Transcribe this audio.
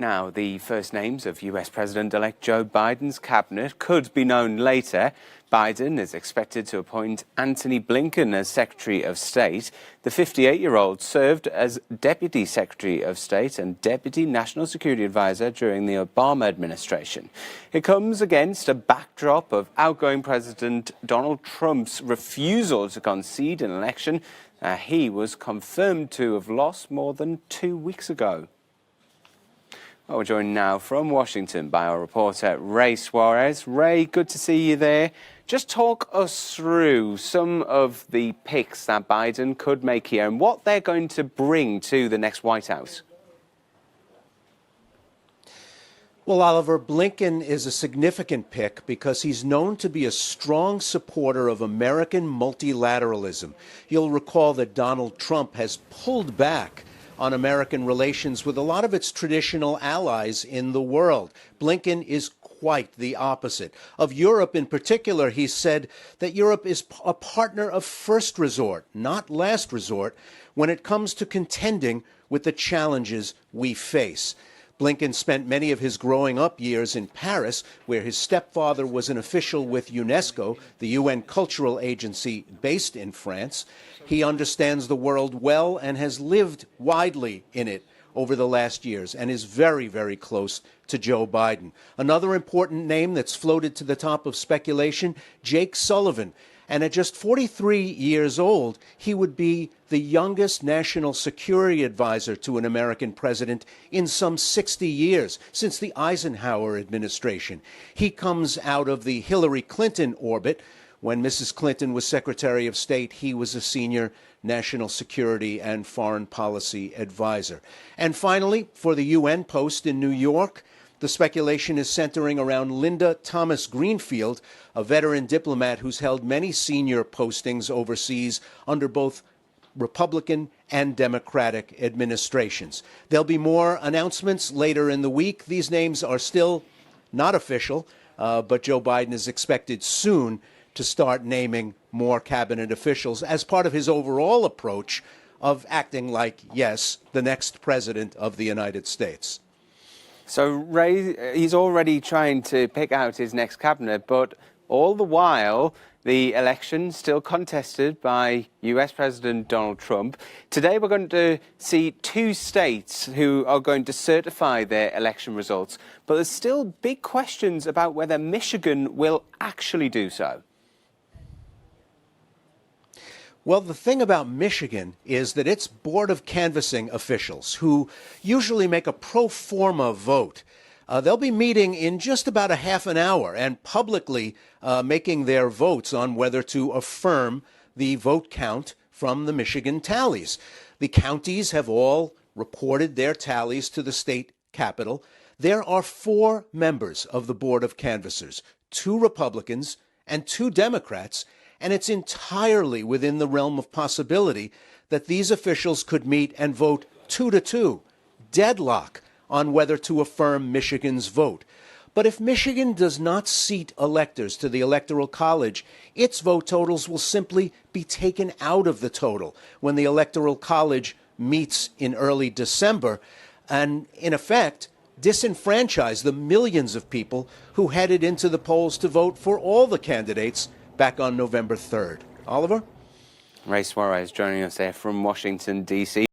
Now, the first names of US President-elect Joe Biden's cabinet could be known later. Biden is expected to appoint Antony Blinken as Secretary of State. The 58-year-old served as Deputy Secretary of State and Deputy National Security Advisor during the Obama administration. It comes against a backdrop of outgoing President Donald Trump's refusal to concede an election he was confirmed to have lost more than 2 weeks ago. Well, we're joined now from Washington by our reporter Ray Suarez. Ray, good to see you there. Just talk us through some of the picks that Biden could make here and what they're going to bring to the next White House. Well, Oliver, Blinken is a significant pick because he's known to be a strong supporter of American multilateralism. You'll recall that Donald Trump has pulled back on American relations with a lot of its traditional allies in the world. Blinken is quite the opposite. Of Europe in particular, he said that Europe is a partner of first resort, not last resort, when it comes to contending with the challenges we face. Blinken spent many of his growing up years in Paris, where his stepfather was an official with UNESCO, the UN cultural agency based in France. He understands the world well and has lived widely in it over the last years and is very, very close to Joe Biden. Another important name that's floated to the top of speculation, Jake Sullivan. And at just 43 years old, he would be the youngest national security advisor to an American president in some 60 years, since the Eisenhower administration. He comes out of the Hillary Clinton orbit. When Mrs. Clinton was Secretary of State, he was a senior national security and foreign policy advisor. And finally, for the UN post in New York, the speculation is centering around Linda Thomas Greenfield, a veteran diplomat who's held many senior postings overseas under both Republican and Democratic administrations. There'll be more announcements later in the week. These names are still not official, but Joe Biden is expected soon to start naming more cabinet officials as part of his overall approach of acting like, yes, the next president of the United States. So, Ray, he's already trying to pick out his next cabinet, but all the while, the election still contested by US President Donald Trump. Today, we're going to see 2 states who are going to certify their election results, but there's still big questions about whether Michigan will actually do so. Well, the thing about Michigan is that its Board of Canvassing officials, who usually make a pro forma vote, they'll be meeting in just about a half an hour and publicly making their votes on whether to affirm the vote count from the Michigan tallies. The counties have all reported their tallies to the state capitol. There are 4 members of the Board of Canvassers, 2 Republicans and 2 Democrats, and it's entirely within the realm of possibility that these officials could meet and vote 2-2, deadlock, on whether to affirm Michigan's vote. But if Michigan does not seat electors to the Electoral College, its vote totals will simply be taken out of the total when the Electoral College meets in early December, and in effect, disenfranchise the millions of people who headed into the polls to vote for all the candidates back on November 3rd. Oliver? Ray Suarez joining us there from Washington, D.C.